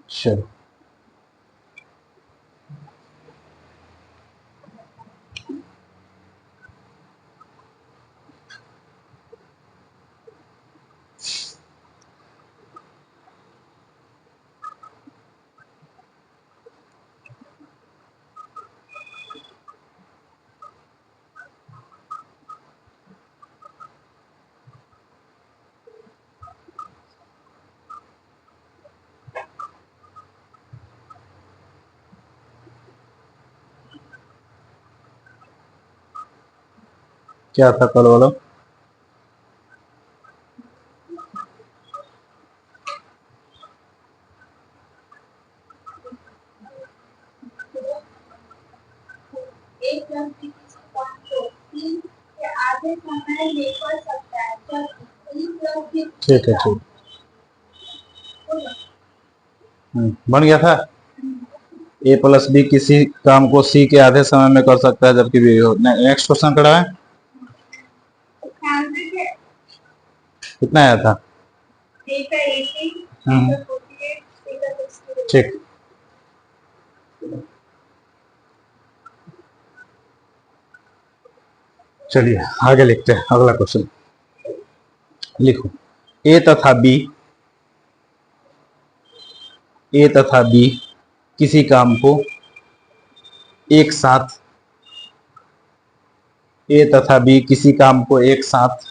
चलो क्या था कल वाला? एक व्यक्ति किसी काम को 3 के आधे समय में कर सकता है जबकि एक व्यक्ति ठीक है, ठीक। बन गया था। ए प्लस बी किसी काम को सी के आधे समय में कर सकता है जबकि बी। नेक्स्ट क्वेश्चन करा है, कितना आया था? ठीक। चलिए आगे लिखते हैं। अगला क्वेश्चन लिखो। ए तथा बी किसी काम को एक साथ ए तथा बी किसी काम को एक साथ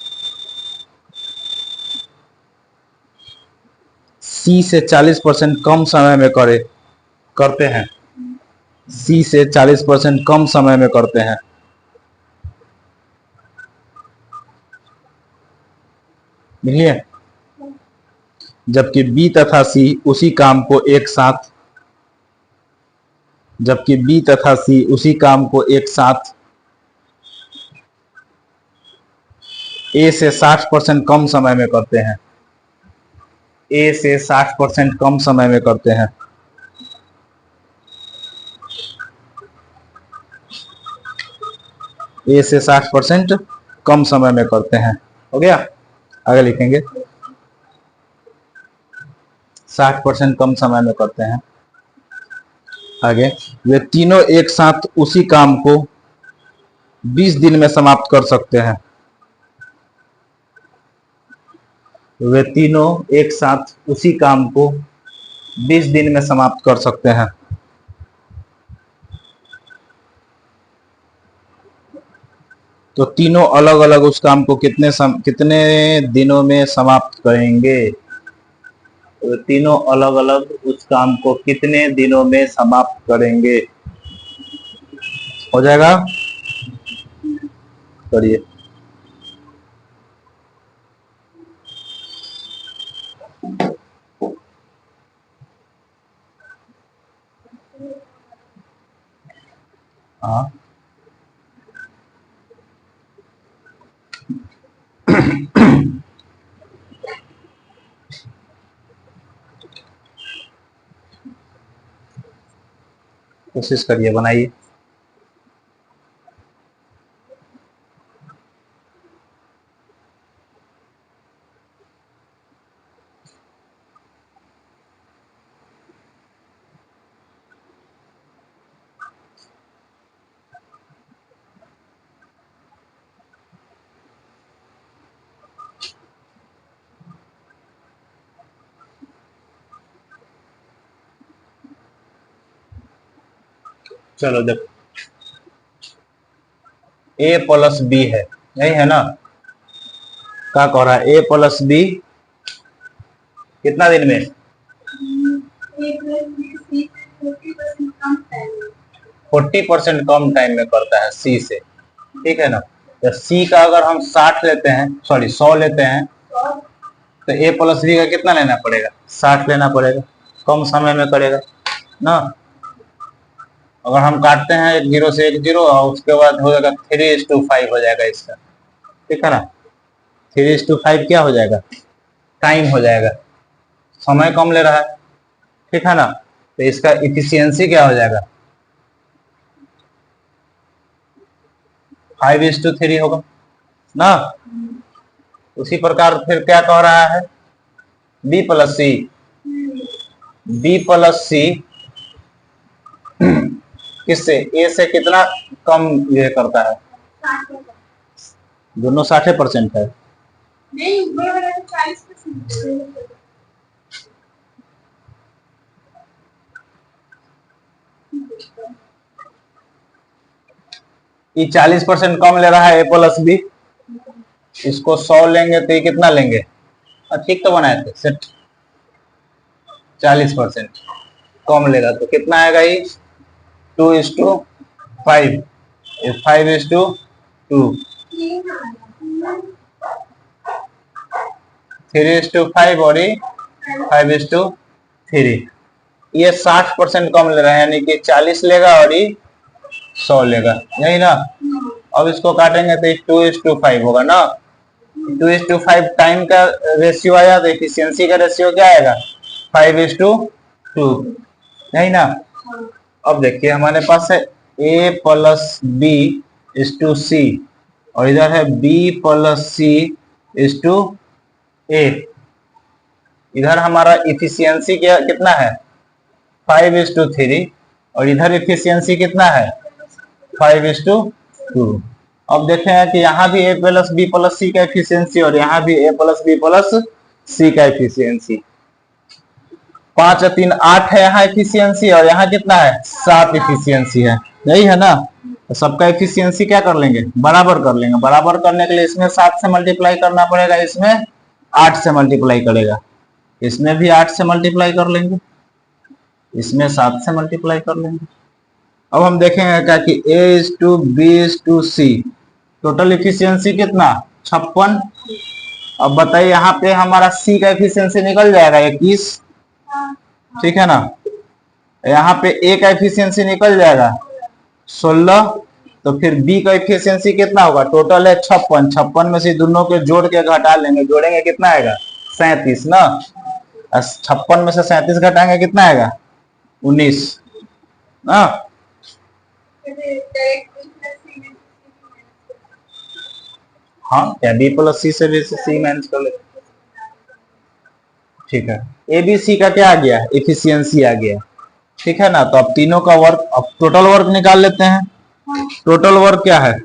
सी से 40% कम समय में करते हैं। सी से 40% कम समय में करते हैं। देखिए, जबकि बी तथा सी उसी काम को एक साथ ए से 60% कम समय में करते हैं। ए से 60% कम समय में करते हैं। ए से 60% कम समय में करते हैं। हो गया? आगे लिखेंगे 60% कम समय में करते हैं। आगे, वे तीनों एक साथ उसी काम को 20 दिन में समाप्त कर सकते हैं। वे तीनों एक साथ उसी काम को 20 दिन में समाप्त कर सकते हैं। तो तीनों अलग अलग उस काम को कितने दिनों में समाप्त करेंगे? तो तीनों अलग अलग उस काम को कितने दिनों में समाप्त करेंगे? हो जाएगा? करिए। हाँ, कोशिश करिए, बनाइए। चलो देखो, ए प्लस बी है, यही है ना? क्या कह रहा है? ए प्लस बी कितना दिन में? 40% कम टाइम में करता है सी से। ठीक है ना? तो सी का अगर हम 60 लेते हैं, सॉरी 100 लेते हैं, तो ए प्लस बी का कितना लेना पड़ेगा? 60 लेना पड़ेगा। कम समय में करेगा ना? अगर हम काटते हैं एक जीरो से एक जीरो, और उसके बाद हो जाएगा 3:5 हो जाएगा इसका। ठीक है ना? 3:5 क्या हो जाएगा? टाइम हो जाएगा। समय कम ले रहा है। ठीक है ना? तो इसका इफिशियंसी क्या हो जाएगा? 5:3 होगा ना? उसी प्रकार फिर क्या कह रहा है? B plus c b plus c किससे, ए से कितना कम ये करता है? 60%। दोनों 60% है। नहीं, ये वाला तो 40%। ये 40% कम ले रहा है ए प्लस बी, इसको 100 लेंगे तो ये कितना लेंगे? ठीक तो बनाए थे सेट। 40% कम लेगा तो कितना आएगा? ये 2:5, 5:2, 3:5 और ये 5:3। ये 60% कम ले रहा है, यानी कि 40 लेगा और ये 100 लेगा, यही ना। अब इसको काटेंगे तो 2:5 होगा ना। 2:5 टाइम का रेशियो आया तो एफिशिएंसी का रेशियो क्या आएगा? 5:2, यही ना। अब देखिए हमारे पास है a plus b is to c, और इधर है b plus c is to a. इधर हमारा इफिशियंसी क्या कितना है? 5:3, और इधर इफिशियंसी कितना है? 5:2। अब देखें कि यहाँ भी a प्लस बी प्लस सी का एफिशिएंसी और यहाँ भी a प्लस बी प्लस सी का एफिशिएंसी 5 और 3 8 है यहाँ एफिशिएंसी, और यहाँ कितना है? 7 एफिशिएंसी है, यही है ना। तो सबका एफिशिएंसी क्या कर लेंगे? बराबर कर लेंगे। बराबर करने के लिए इसमें 7 से मल्टीप्लाई करना पड़ेगा, इसमें 8 से मल्टीप्लाई करेगा, इसमें भी 8 से मल्टीप्लाई कर लेंगे, इसमें 7 से मल्टीप्लाई कर लेंगे। अब हम देखेंगे क्या कि a is to B is to C, total efficiency कितना? 56। अब बताइए यहाँ पे हमारा c का एफिशिएंसी निकल जाएगा 21, ठीक है ना। यहाँ पे a का एफिशिएंसी निकल जाएगा 16, तो फिर b का एफिशिएंसी कितना होगा? टोटल है 56, 56 में से दोनों के जोड़ के घटा लेंगे, जोड़ेंगे कितना आएगा? 37 ना। 56 में से 37 घटाएंगे कितना आएगा? 19 ना। हाँ, क्या बी प्लस सी से भी सी माइनस कर लेते, ठीक है। ए बी सी का क्या आ गया? एफिशिएंसी आ गया, ठीक है ना। तो अब तीनों का वर्क, अब टोटल वर्क निकाल लेते हैं। टोटल वर्क क्या है?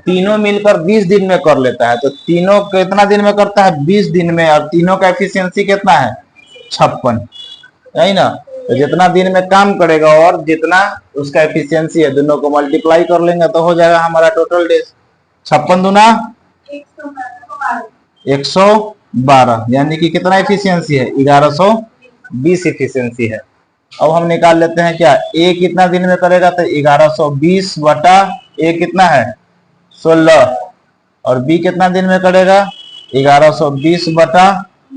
तीनों मिलकर 20 दिन में कर लेता है, तो तीनों कितना दिन में करता है? 20 दिन में, और तीनों का एफिशिएंसी कितना है? 56, यही ना। तो जितना दिन में काम करेगा और जितना उसका एफिशिएंसी है, दोनों को मल्टीप्लाई कर लेंगे तो हो जाएगा हमारा टोटल डेज। 56 दूना 112, यानी कि कितना एफिशिएंसी है? 1120 एफिशिएंसी है। अब हम निकाल लेते हैं क्या, ए कितना दिन में करेगा? तो 1120 बटा ए कितना है? 16, और बी कितना दिन में करेगा? 1120 बटा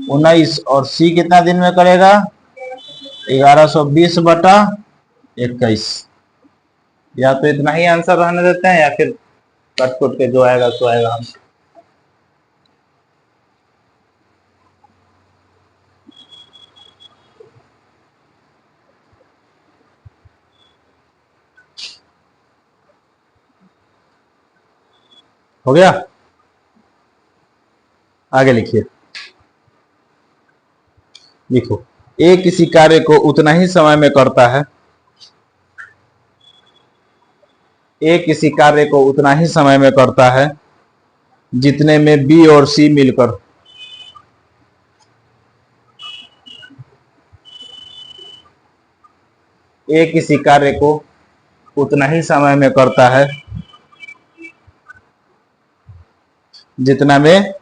19, और सी कितना दिन में करेगा? 1120 बटा 21। या तो इतना ही आंसर रहने देते हैं, या फिर कट कुट के जो आएगा सो आएगा। हम हो गया, आगे लिखिए। लिखो, ए किसी कार्य को उतना ही समय में करता है, ए किसी कार्य को उतना ही समय में करता है जितने में बी और सी मिलकर। ए किसी कार्य को उतना ही समय में करता है जितना में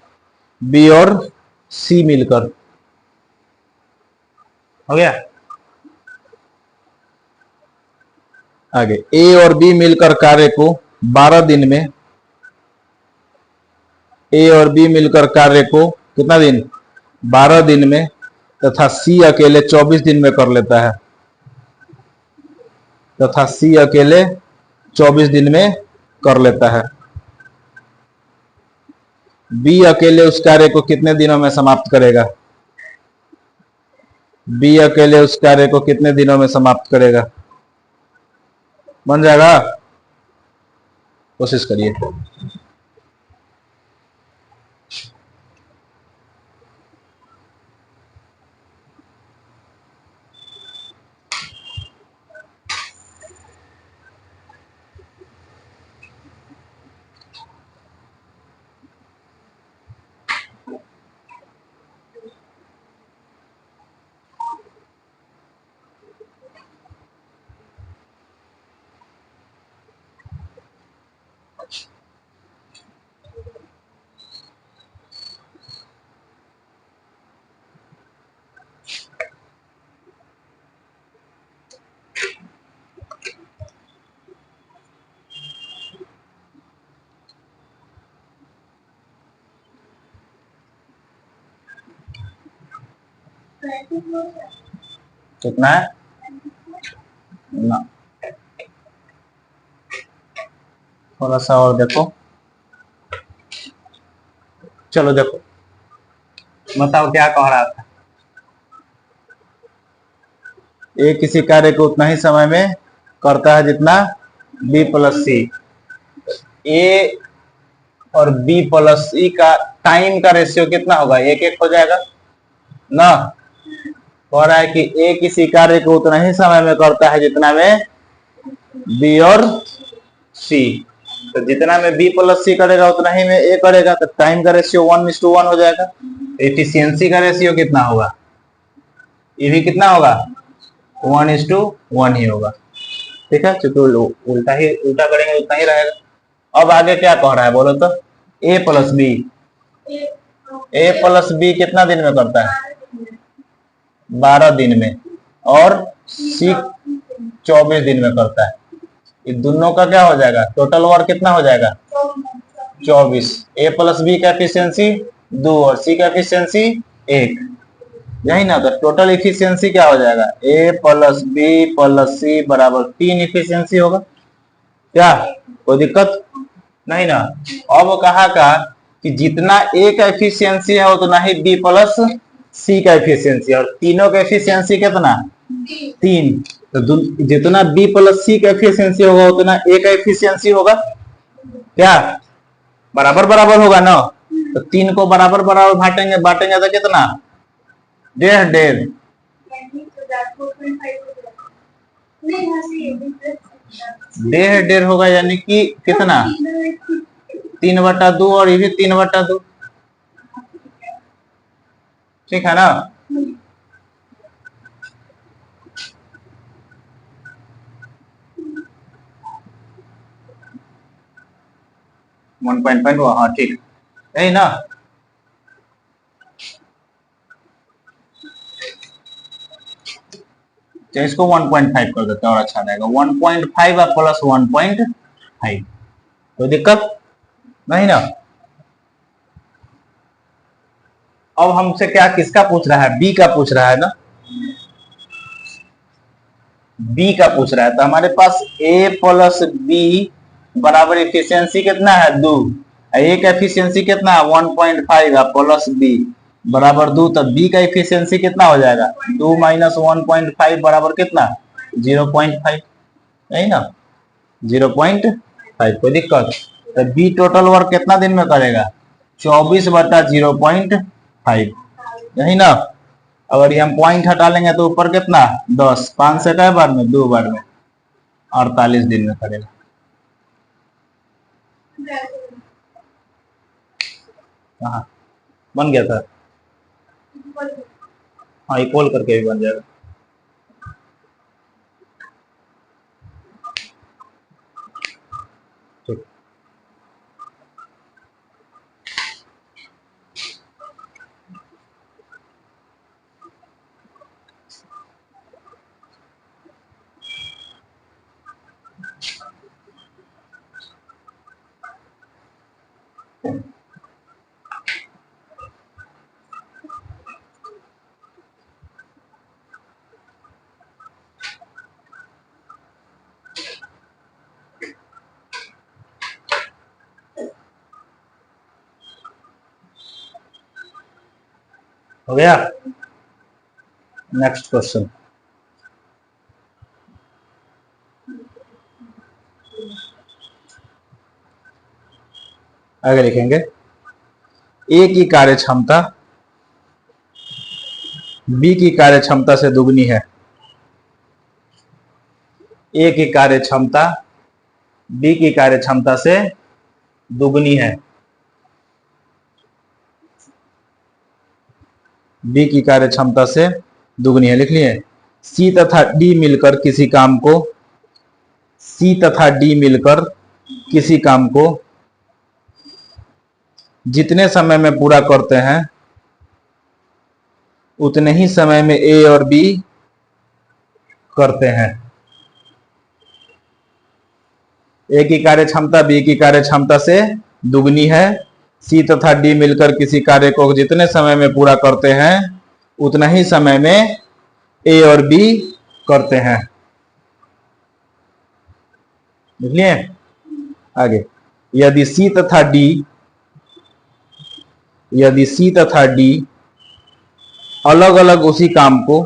बी और सी मिलकर। हो गया, आगे ए और बी मिलकर कार्य को 12 दिन में, ए और बी मिलकर कार्य को कितना दिन? 12 दिन में, तथा सी अकेले 24 दिन में कर लेता है, तथा सी अकेले 24 दिन में कर लेता है। बी अकेले उस कार्य को कितने दिनों में समाप्त करेगा? बी अकेले उस कार्य को कितने दिनों में समाप्त करेगा? बन जाएगा, कोशिश करिए। कितना है ना, थोड़ा सा और देखो, चलो देखो बताओ क्या कह रहा था। ए किसी कार्य को उतना ही समय में करता है जितना बी प्लस सी। ए और बी प्लस सी का टाइम का रेशियो कितना होगा, एक एक हो जाएगा ना। कह रहा है कि ए किसी कार्य को उतना ही समय में करता है जितना में बी और सी। तो जितना में बी प्लस सी करेगा उतना ही में ए करेगा, तो टाइम का रेशियो 1:1 हो जाएगा। एफिशिएंसी का रेशियो कितना होगा, ये भी कितना होगा 1:1 ही होगा। ठीक है, क्योंकि उल्टा करेंगे उतना ही रहेगा। अब आगे क्या कह रहा है बोलो तो, ए प्लस बी कितना दिन में करता है 12 दिन में, और सी 24 दिन में करता है। ये दोनों का क्या हो जाएगा, टोटल वर्क कितना हो जाएगा 24। ए प्लस बी का एफिशिएंसी 2 और सी का एफिशिएंसी 1, यही ना। तो टोटल इफिशियंसी क्या हो जाएगा, ए प्लस बी प्लस सी बराबर 3 इफिशियंसी होगा। क्या कोई दिक्कत नहीं ना। अब कहा का कि जितना ए का एफिशिएंसी है उतना ही बी प्लस सी का एफिशिएंसी, और तीनों का एफिशिएंसी कितना 3। तो जितना बी प्लस सी का एफिशिएंसी होगा उतना ए का एफिशिएंसी होगा। क्या बराबर बराबर होगा ना। तो 3 को बराबर बराबर बांटेंगे तो कितना 1.5 1.5 होगा, यानी कि कितना 3/2, और ये भी 3/2। ठीक है ना। वन पॉइंट फाइव, हाँ ठीक यही ना। तो इसको 1.5 कर देते हैं और अच्छा रहेगा। 1.5 और प्लस 1.5, कोई दिक्कत नहीं ना। अब हमसे क्या किसका पूछ रहा है, बी का पूछ रहा है ना, बी का पूछ रहा है। तो हमारे पास ए प्लस बी बराबर एफिशिएंसी कितना है 2, ए का एफिशिएंसी कितना है 1.5 है, प्लस बी बराबर 2। तब बी का एफिशिएंसी कितना हो जाएगा 2 माइनस 1.5 बराबर कितना 0.5, यही ना 0.5, कोई दिक्कत। तो बी टोटल वर्क कितना दिन में करेगा 24/0.5, यही ना। अगर ये हम पॉइंट हटा लेंगे तो ऊपर कितना 10, 5 से कई बार में 2 बार में 48 दिन में करेगा। हाँ बन गया था, हाँ इक्वल करके भी बन जाएगा। ठीक, हो गया। नेक्स्ट क्वेश्चन, आगे लिखेंगे ए की कार्य क्षमता बी की कार्य क्षमता से दुगनी है। ए की कार्य क्षमता बी की कार्य क्षमता से दुगनी है। बी की कार्य क्षमता से दुगनी है, लिख लिए। सी तथा डी मिलकर किसी काम को जितने समय में पूरा करते हैं उतने ही समय में ए और बी करते हैं। ए की कार्य क्षमता बी की कार्य क्षमता से दुगनी है। सी तथा डी मिलकर किसी कार्य को जितने समय में पूरा करते हैं उतना ही समय में ए और बी करते हैं। बुझलिए? आगे, यदि सी तथा डी अलग अलग उसी काम को,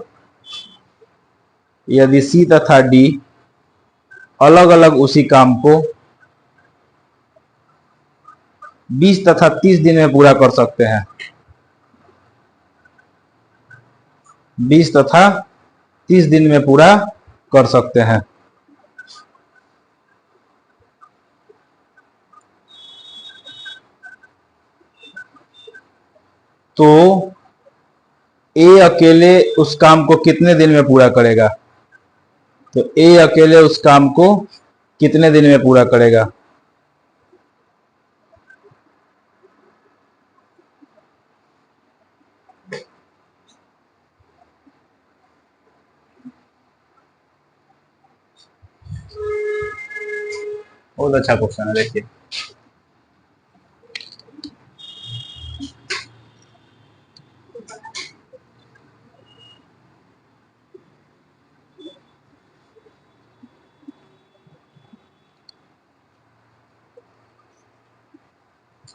यदि सी तथा डी अलग अलग उसी काम को 20 तथा 30 दिन में पूरा कर सकते हैं, 20 तथा 30 दिन में पूरा कर सकते हैं, तो ए अकेले उस काम को कितने दिन में पूरा करेगा? तो ए अकेले उस काम को कितने दिन में पूरा करेगा? बहुत अच्छा क्वेश्चन है, देखिए।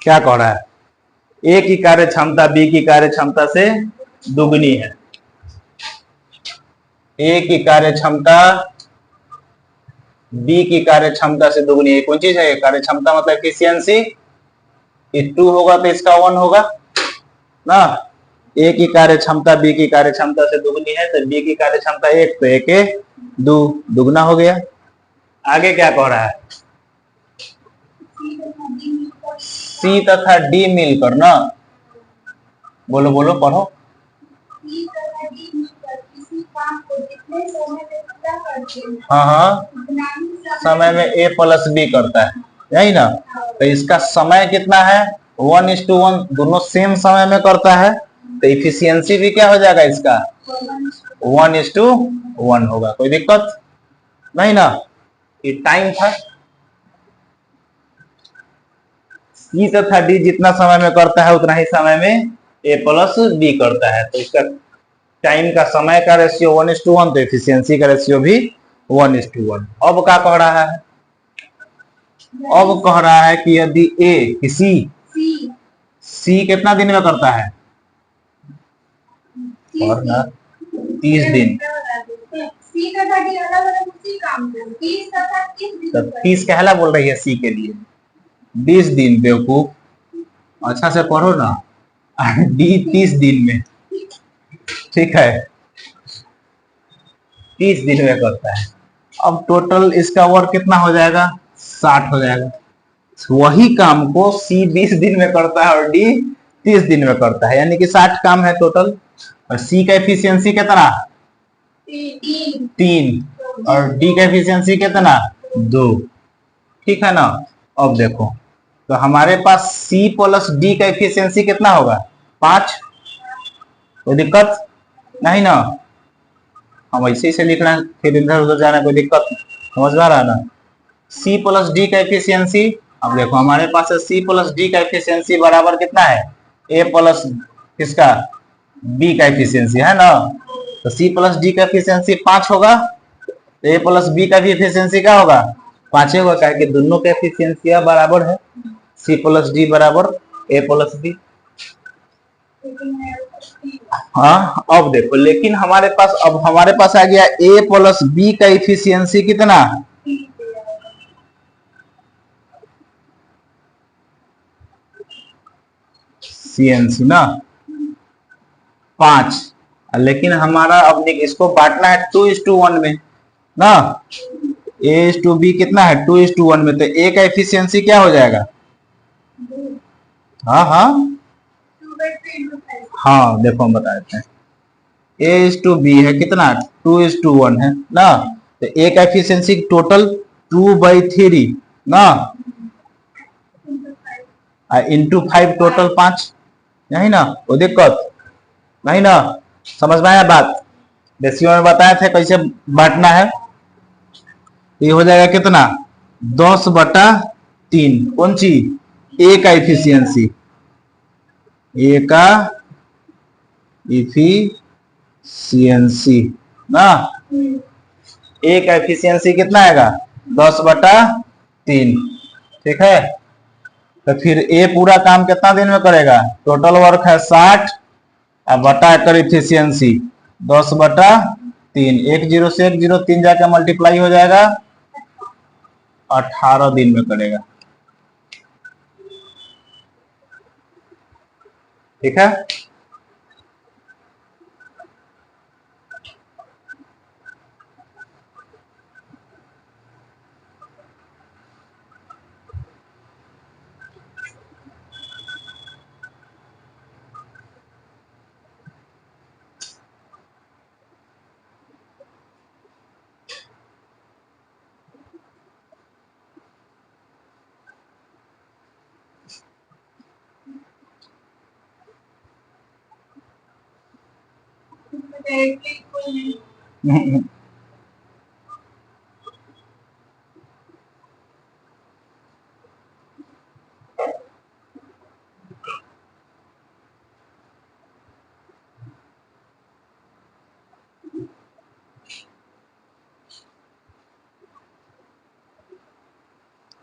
क्या कह रहा है? ए की कार्य क्षमता बी की कार्य क्षमता से दुगनी है। ए की कार्य क्षमता बी की कार्य क्षमता से दुगनी है। कौन चीज है? कार्य क्षमता मतलब एफिशिएंसी। ये 2 होगा तो इसका 1 होगा ना। ए की कार्य क्षमता बी की कार्य क्षमता से दुगनी है, तो बी की कार्य क्षमता 1, तो 1 2 दुगना हो गया। आगे क्या कह रहा है? सी तथा डी मिलकर ना, बोलो बोलो पढ़ो। सी तथा डी मिलकर किसी काम को जितने समय में पूरा करते हैं, हाँ, उतना ही समय में ए प्लस बी करता है, यही ना। तो इसका समय कितना है? 1:1, दोनों सेम समय में करता है, तो इफिशियंसी भी क्या हो जाएगा इसका? 1:1 होगा। कोई दिक्कत नहीं ना। ये टाइम था। सी तथा डी जितना समय में करता है उतना ही समय में ए प्लस बी करता है, तो इसका टाइम का समय का रेशियो 1:1, तो एफिशिएंसी का रेशियो भी 1:1। अब क्या कह रहा है? अब कह रहा है कि यदि ए किसी सी कितना दिन में करता है? और ना 30 दिन। सी तथा डी अलग अलग उसी काम को 30 तथा 30 दिन तब 30 कहला बोल रही है सी के लिए, 20 दिन। बेवकूफ, अच्छा से पढ़ो ना। डी 30 दिन में, ठीक है, 30 दिन में करता है। अब टोटल इसका वर्क कितना हो जाएगा? 60 हो जाएगा। वही काम को सी 20 दिन में करता है और डी 30 दिन में करता है, यानी कि 60 काम है टोटल। और सी का एफिशिएंसी कितना? 3, और डी का एफिशिएंसी कितना? 2। ठीक है ना। अब देखो, तो हमारे पास सी प्लस डी का एफिशिएंसी कितना होगा? 5। कोई दिक्कत नहीं ना। हम ऐसे से लिखना है, फिर इधर उधर जाना, कोई दिक्कत समझ में आ रहा ना। सी प्लस डी का एफिशिएंसी, अब देखो हमारे पास सी प्लस डी का एफिशिएंसी बराबर कितना है? ए प्लस किसका? बी का एफिशिएंसी है ना। तो सी प्लस डी का एफिशिएंसी 5 होगा, तो ए प्लस बी का भी एफिशिएंसी क्या होगा? 5 होगा, क्या कि दोनों के एफिशिएंसी बराबर है। सी प्लस डी बराबर ए प्लस बी। हाँ, अब देखो, लेकिन हमारे पास आ गया ए प्लस बी का एफिशिएंसी कितना? सीएनसी ना 5। लेकिन हमारा अब इसको बांटना है 2:1 में ना। A/B कितना है? 2:1 में, तो ए का एफिशिएंसी क्या हो जाएगा? हाँ हाँ हाँ, देखो हम बता देते हैं। A/B है कितना? 2:1 है ना। तो ए का एफिशिएंसी टोटल 2/3 ना, इंटू 5 टोटल 5, यही ना। कोई दिक्कत नहीं ना। समझ में आया बात? रेशियो में बताए थे कैसे बांटना है। ये हो जाएगा कितना? 10/3। कौन चीज? ए का एफिशिएंसी, ए का एफिशिएंसी CNC ना, ए का एफिशिएंसी कितना आएगा 10/3, ठीक है। तो फिर ए पूरा काम कितना दिन में करेगा, टोटल वर्क है 60 और बटा कर इफिशियंसी 10/3, 10 से 103 जाकर मल्टीप्लाई हो जाएगा, 18 दिन में करेगा, ठीक है।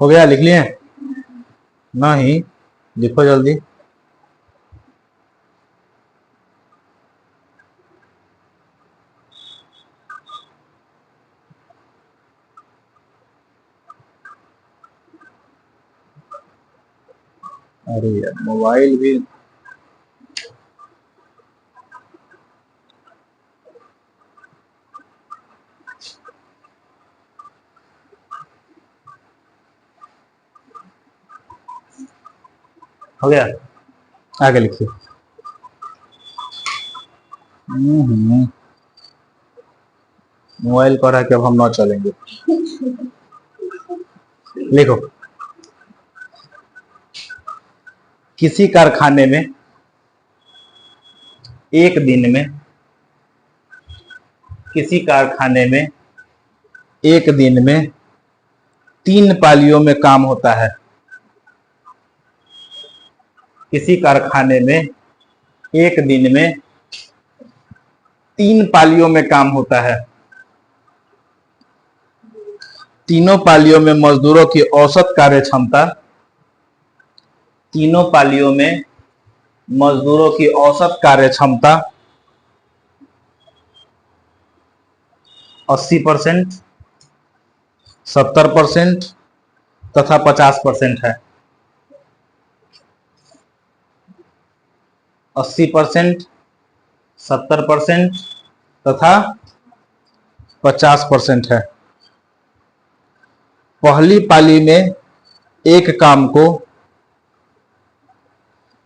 हो गया, लिख लिए? नहीं, लिखो जल्दी। अरे यार मोबाइल भी हो गया, आगे लिखिए। मोबाइल कह रहा है कि अब हम ना चलेंगे। लिखो, किसी कारखाने में एक दिन में, किसी कारखाने में एक दिन में 3 पालियों में काम होता है। किसी कारखाने में एक दिन में 3 पालियों में काम होता है। तीनों पालियों में मजदूरों की औसत कार्य क्षमता, तीनों पालियों में मजदूरों की औसत कार्य क्षमता 80%, 70% तथा 50% है। 80%, 70% तथा 50% है। पहली पाली में एक काम को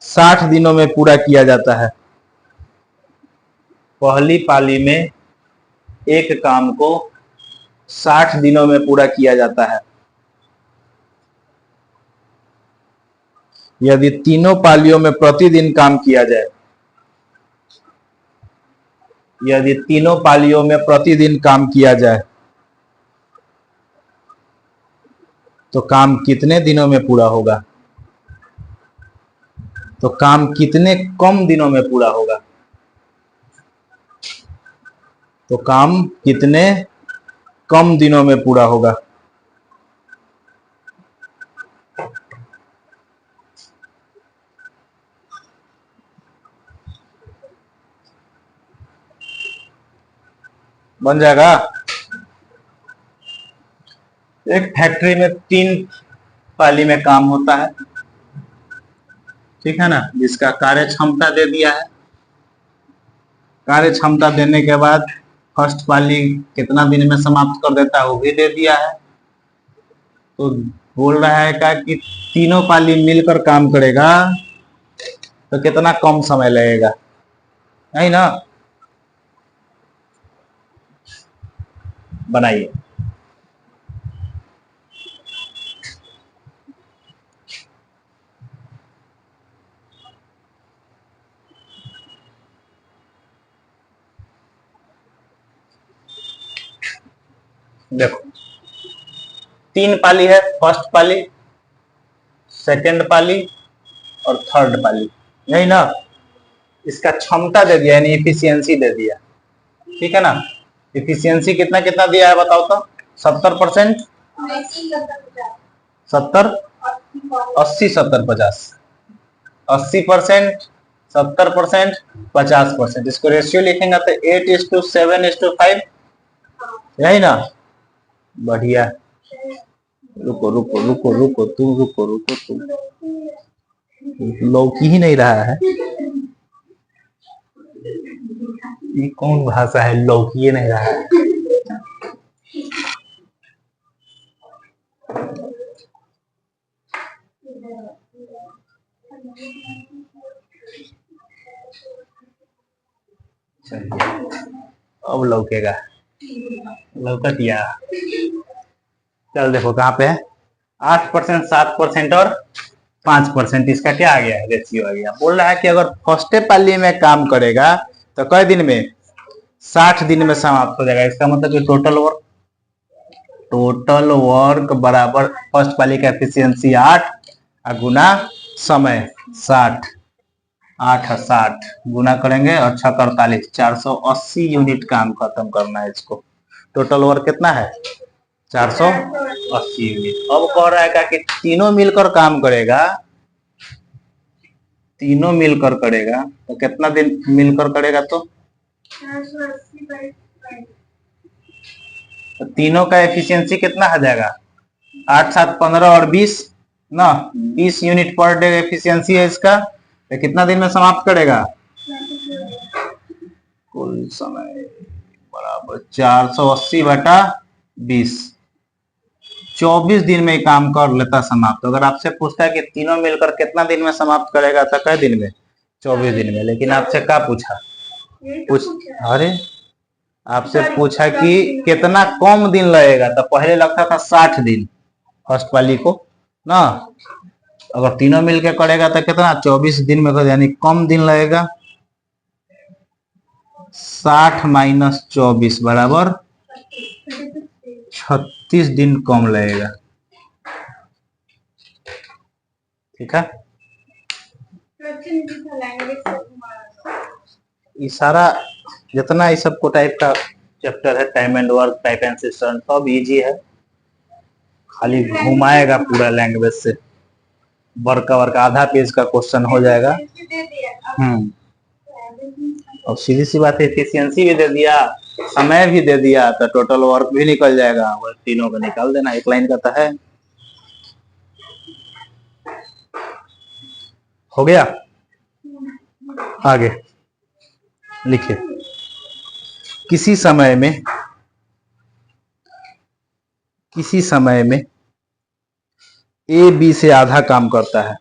60 दिनों में पूरा किया जाता है। पहली पाली में एक काम को 60 दिनों में पूरा किया जाता है। यदि तीनों पालियों में प्रतिदिन काम किया जाए, यदि तीनों पालियों में प्रतिदिन काम किया जाए तो काम कितने दिनों में पूरा होगा? तो काम कितने कम दिनों में पूरा होगा? तो काम कितने कम दिनों में पूरा होगा? बन जाएगा। एक फैक्ट्री में 3 पाली में काम होता है, ठीक है ना, जिसका कार्य क्षमता दे दिया है। कार्य क्षमता देने के बाद फर्स्ट पाली कितना दिन में समाप्त कर देता है वो भी दे दिया है। तो बोल रहा है क्या कि तीनों पाली मिलकर काम करेगा तो कितना कम समय लगेगा, नहीं ना। बनाइए। देखो 3 पाली है, फर्स्ट पाली, सेकेंड पाली और थर्ड पाली, यही ना। इसका क्षमता दे दिया यानी एफिशिएंसी दे दिया। ठीक है ना। इफिशियंसी कितना कितना दिया है बताओ तो, 70%, 70, 80, 70, 50, 80%, 70%, 50%, इसको रेशियो लिखेंगे तो 8:7:5, यही ना। बढ़िया। रुको रुको रुको रुको तू, रुको रुको तू, लौकी ही नहीं रहा है। ये कौन भाषा है, लौकी ही नहीं रहा है। अब लौकेगा, लौका दिया। चल देखो कहाँ पे है, 8%, 7% और 5%, इसका क्या आ गया है, रेशियो आ गया। बोल रहा है कि अगर फर्स्ट पाली में काम करेगा तो कई दिन में, 60 दिन में समाप्त हो जाएगा। इसका मतलब कि टोटल वर्क बराबर फर्स्ट पाली का एफिशिएंसी 8 गुना समय 60, 8 गुना करेंगे और 6 48, 480 यूनिट काम खत्म करना है इसको। टोटल वर्क कितना है, 480 यूनिट। अब कह रहा है कि तीनों मिलकर काम करेगा, तीनों मिलकर करेगा तो कितना दिन मिलकर करेगा, तो तीनों का एफिशिएंसी कितना आ जाएगा, 8, 7, 15 और 20 ना, 20 यूनिट पर डे एफिशिएंसी है इसका। तो कितना दिन में समाप्त करेगा, कुल समय बराबर 480/20, 24 दिन में काम कर लेता समाप्त। अगर आपसे पूछता है कि तीनों मिलकर कितना दिन में समाप्त करेगा तो कै दिन में, 24 दिन में। लेकिन आपसे क्या पूछा, अरे आपसे पूछा कि कितना कम दिन लगेगा, तो पहले लगता था 60 दिन फर्स्ट वाली को ना। अगर तीनों मिलकर करेगा तो कितना, 24 दिन में कर, यानी कम दिन लगेगा। 60 - 24 बराबर 36 दिन कम लगेगा। ठीक है, ये सारा जितना ये सबको टाइप का चैप्टर है, time and work, type and system, सब इजी है। खाली घुमाएगा पूरा लैंग्वेज से, वर्क आधा पेज का क्वेश्चन हो जाएगा। और सीधी सी बात है, एफिशिएंसी भी दे दिया, समय भी दे दिया, तो टोटल वर्क भी निकल जाएगा। वो तीनों को निकाल देना, एक लाइन का तो है। हो गया, आगे लिखिए। किसी समय में ए बी से आधा काम करता है,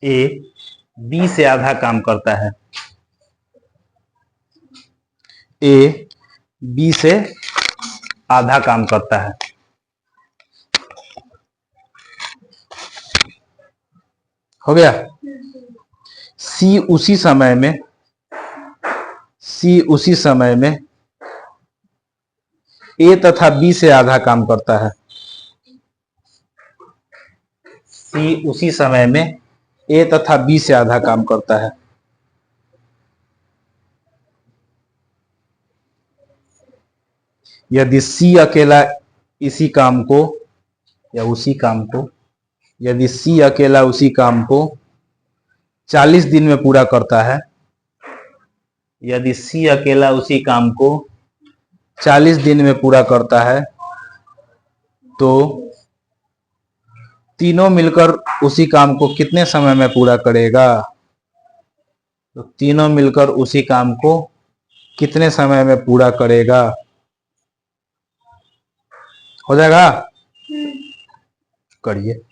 ए बी से आधा काम करता है, ए बी से आधा काम करता है। हो गया। सी उसी समय में ए तथा बी से आधा काम करता है, सी उसी समय में ए तथा बी से आधा काम करता है। यदि सी अकेला इसी काम को या उसी काम को यदि सी अकेला उसी काम को 40 दिन में पूरा करता है, यदि सी अकेला उसी काम को 40 दिन में पूरा करता है, तो तीनों मिलकर उसी काम को कितने समय में पूरा करेगा, तो तीनों मिलकर उसी काम को कितने समय में पूरा करेगा। हो जाएगा, करिए।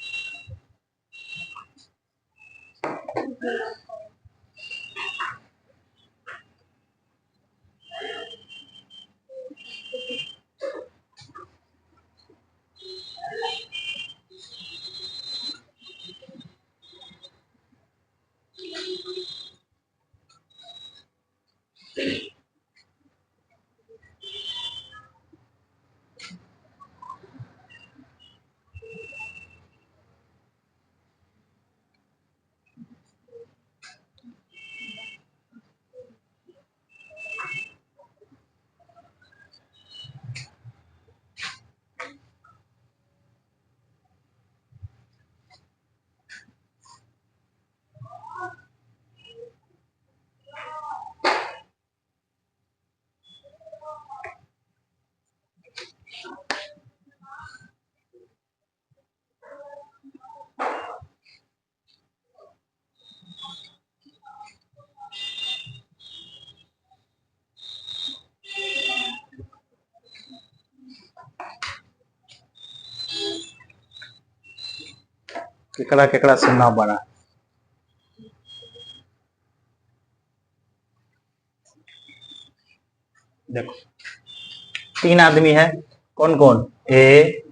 केकड़ा केकड़ा से ना बना। देखो 3 आदमी है, कौन कौन, ए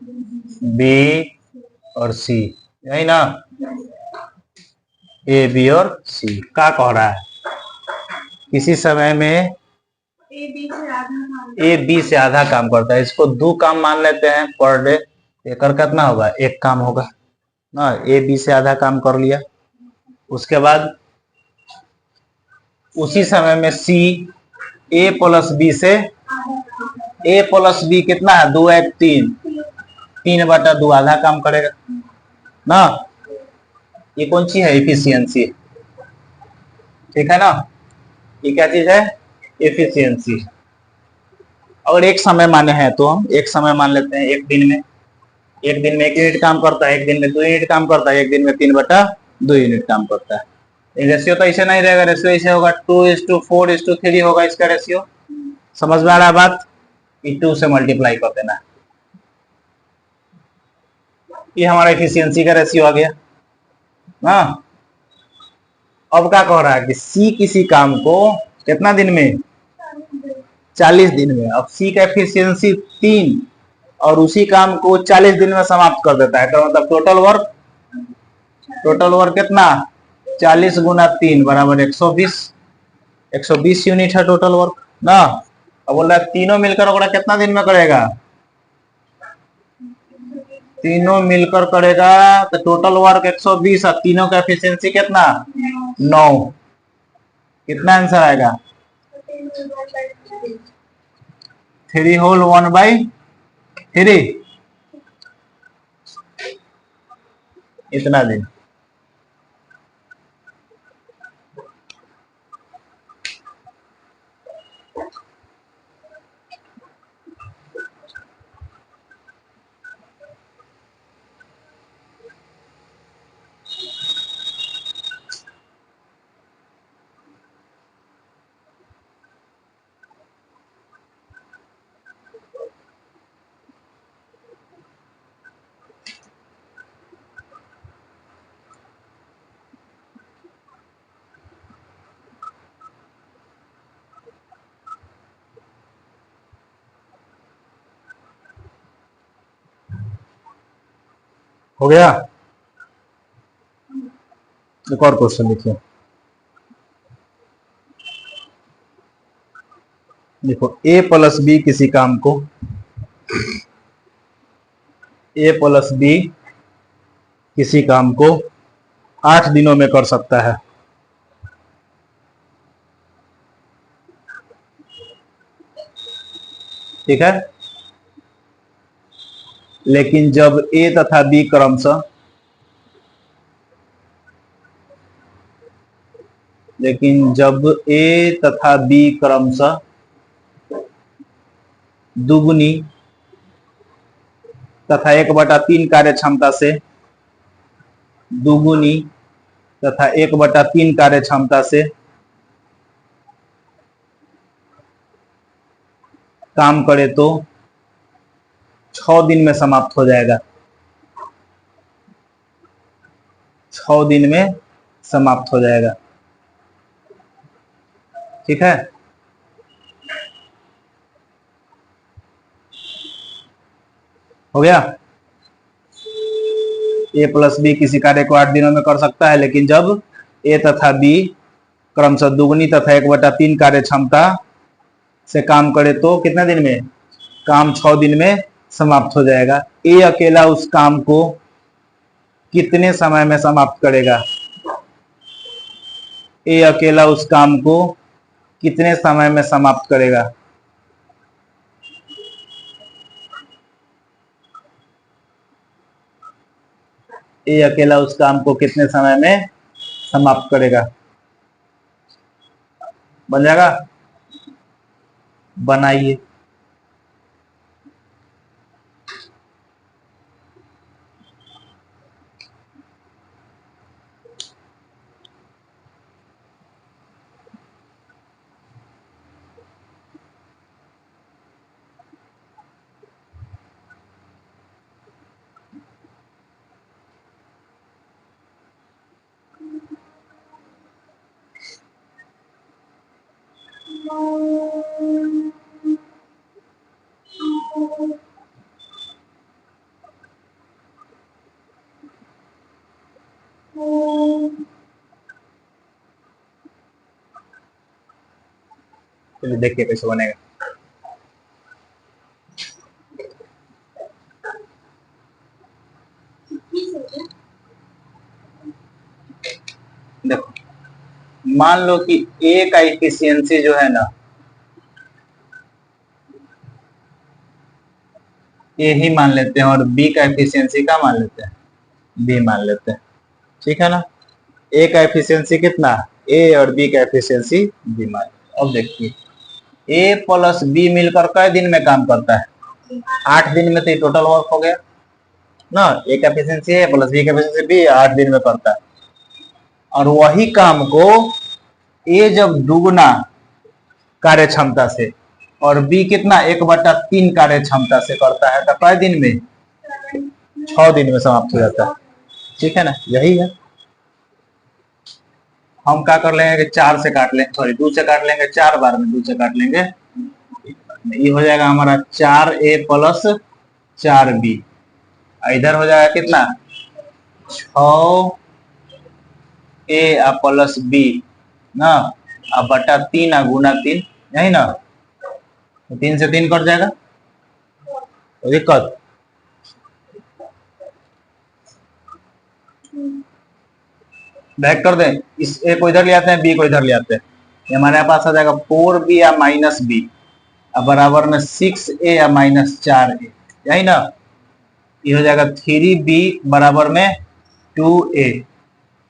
बी और सी, यही ना, ए बी और सी। क्या कह रहा है, किसी समय में ए बी से आधा काम करता है, इसको 2 काम मान लेते हैं पर डे, एकर कितना होगा, 1 काम होगा ना, ए बी से आधा काम कर लिया। उसके बाद उसी समय में सी ए प्लस बी से, ए प्लस बी कितना है, 2 1 3, 3/2 आधा काम करेगा ना। ये कौन सी है, एफिशिएंसी, ठीक है ना, ये क्या चीज है, एफिशिएंसी। और एक समय माने हैं तो हम एक समय मान लेते हैं, एक दिन में, 1 यूनिट काम करता है, 1 दिन में 2 यूनिट काम करता है, 1 दिन में 3/2 यूनिट काम करता है। रेशियो तो ऐसे नहीं रहेगा, रेशियो ऐसे होगा 2:4:3 होगा इसका रेशियो। समझ में आ रहा है बात, 2 से मल्टीप्लाई कर देना, ये हमारा एफिशिएंसी का रेशियो आ गया ना। अब क्या कह रहा है कि सी किसी काम को कितना दिन में, 40 दिन में। अब सी का एफिशिएंसी 3 और उसी काम को 40 दिन में समाप्त कर देता है, तो मतलब टोटल वर्क कितना, 40 गुना 3 बराबर 120, 120 यूनिट है टोटल वर्क ना। अब बोल रहा है तीनों मिलकर कितना दिन में करेगा, तीनों मिलकर करेगा तो टोटल वर्क 120 और तीनों का एफिशिएंसी कितना, 9। कितना आंसर आएगा, 3/1/3, इतना दिन। हो गया, एक और क्वेश्चन लिखिए। देखो ए प्लस बी किसी काम को, ए प्लस बी किसी काम को 8 दिनों में कर सकता है, ठीक है। लेकिन जब ए तथा बी क्रमशः, लेकिन जब ए तथा बी क्रमशः दुगुनी तथा 1/3 कार्य क्षमता से, दुगुनी तथा 1/3 कार्य क्षमता से काम करे तो 6 दिन में समाप्त हो जाएगा, 6 दिन में समाप्त हो जाएगा, ठीक है। हो गया, ए प्लस बी किसी कार्य को 8 दिनों में कर सकता है, लेकिन जब ए तथा बी क्रमशः दुगुनी तथा 1/3 कार्य क्षमता से काम करे तो कितने दिन में, काम 6 दिन में समाप्त हो जाएगा। ए अकेला उस काम को कितने समय में समाप्त करेगा, ए अकेला उस काम को कितने समय में समाप्त करेगा, ए अकेला उस काम को कितने समय में समाप्त करेगा। बन जाएगा, बनाइए। चलिए देखिए कैसे बनेगा। देखो, मान लो कि ए का इफिशियंसी जो है ना, ए ही मान लेते हैं, और बी का एफिशिएंसी का मान लेते हैं, बी मान लेते हैं, ठीक है ना। ए का एफिशिएंसी कितना, ए, और बी का एफिशिएंसी बी मान लेते हैं। अब देखिए, ए प्लस बी मिलकर कई दिन में काम करता है, 8 दिन में, तो ये टोटल वर्क हो गया ना। ए का एफिशिएंसी है प्लस बी का एफिशिएंसी बी, 8 दिन में करता है। और वही काम को ए जब दुगुना कार्य क्षमता से और बी कितना 1/3 कार्य क्षमता से करता है, तो कई दिन में, 6 दिन में समाप्त हो जाता है, ठीक है ना। यही है, हम क्या कर लेंगे कि 4 से काट लेंगे, सॉरी 2 से काट लेंगे, 4 बार में 2 से काट लेंगे, ये हो जाएगा हमारा 4a प्लस 4b। इधर हो जाएगा कितना 6a प्लस b ना, अब बटा 3 गुना 3, यही ना, 3 से 3 कट जाएगा, तो दिक्कत। बैक कर दें, इस ए को इधर ले आते हैं, बी को इधर ले आते हैं, ये हमारे पास आ जाएगा 4b या माइनस बी, अब बराबर में 6a या माइनस 4a, यही ना। ये हो जाएगा 3b बराबर में 2a,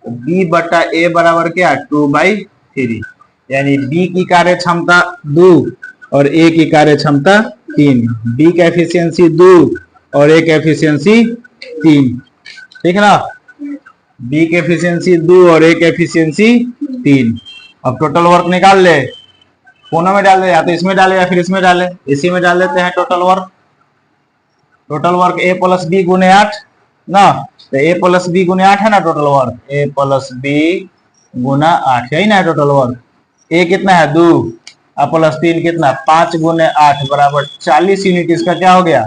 b बटा a बराबर क्या 2/3, यानी b की कार्य क्षमता 2 और a की कार्य क्षमता 3, b का एफिशिएंसी 2 और a का एफिशिएंसी 3, ठीक है ना। बी के एफिशिएंसी 2 और ए के एफिशिएंसी 3। अब टोटल वर्क निकाल ले, कोनों में डाल दे, या तो इसमें डाले या फिर इसमें डाले, इसी में डाल देते हैं टोटल वर्क। टोटल वर्क ए प्लस बी गुने 8 ना, तो ए प्लस बी गुने 8 है ना टोटल वर्क, ए प्लस बी गुना 8, यही ना टोटल वर्क। ए कितना है 2 और प्लस 3 कितना 5 गुने 8 बराबर 40 यूनिट, इसका क्या हो गया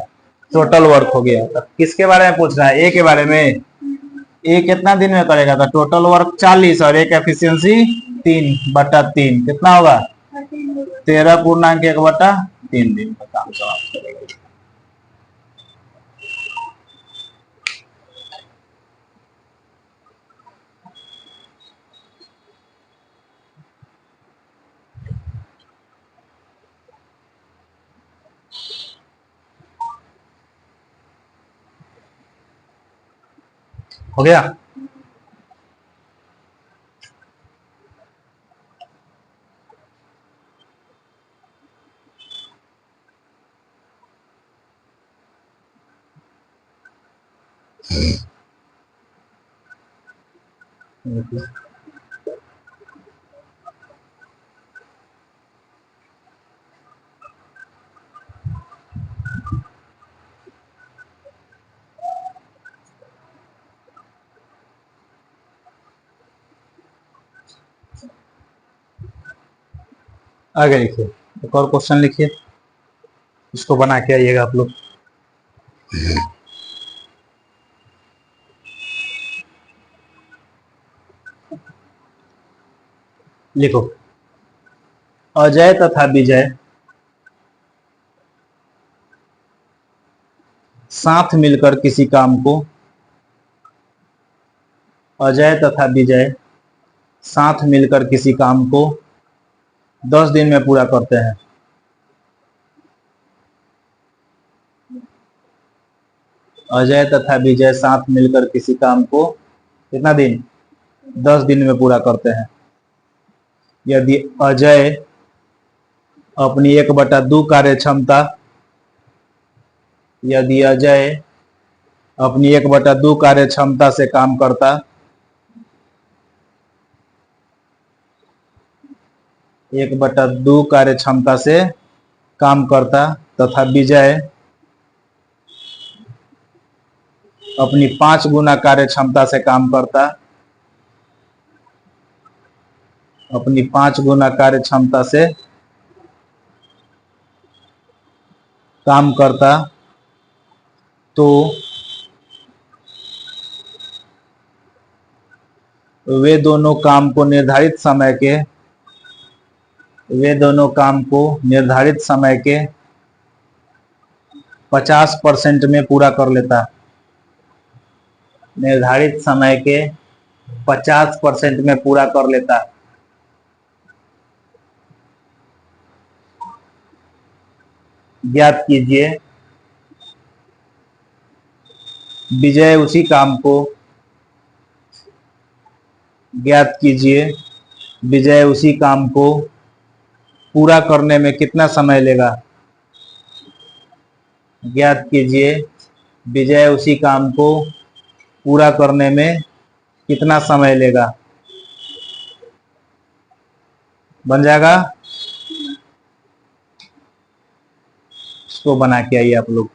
टोटल वर्क हो गया। तो किसके बारे में पूछ रहा है, ए के बारे में। ए कितना दिन में करेगा, तो टोटल वर्क 40 और एक एफिशिएंसी 3/3, कितना होगा 13.1/3 दिन का काम समाप्त करेगा। हो गया। आगे लिखिए, एक और क्वेश्चन लिखिए, इसको बना के आइएगा आप लोग। लिखो, अजय तथा विजय साथ मिलकर किसी काम को, अजय तथा विजय साथ मिलकर किसी काम को 10 दिन में पूरा करते हैं। अजय तथा विजय साथ मिलकर किसी काम को कितना दिन 10 दिन में पूरा करते हैं। यदि अजय अपनी 1/2 कार्य क्षमता, यदि अजय अपनी 1/2 कार्य क्षमता से काम करता, 1/2 कार्य क्षमता से काम करता तथा विजय अपनी 5 गुना कार्य क्षमता से काम करता, अपनी 5 गुना कार्य क्षमता से काम करता तो वे दोनों काम को निर्धारित समय के 50% में पूरा कर लेता। निर्धारित समय के 50% में पूरा कर लेता। ज्ञात कीजिए विजय उसी काम को पूरा करने में कितना समय लेगा। ज्ञात कीजिए विजय उसी काम को पूरा करने में कितना समय लेगा। बन जाएगा। इसको बना के आइए आप लोग।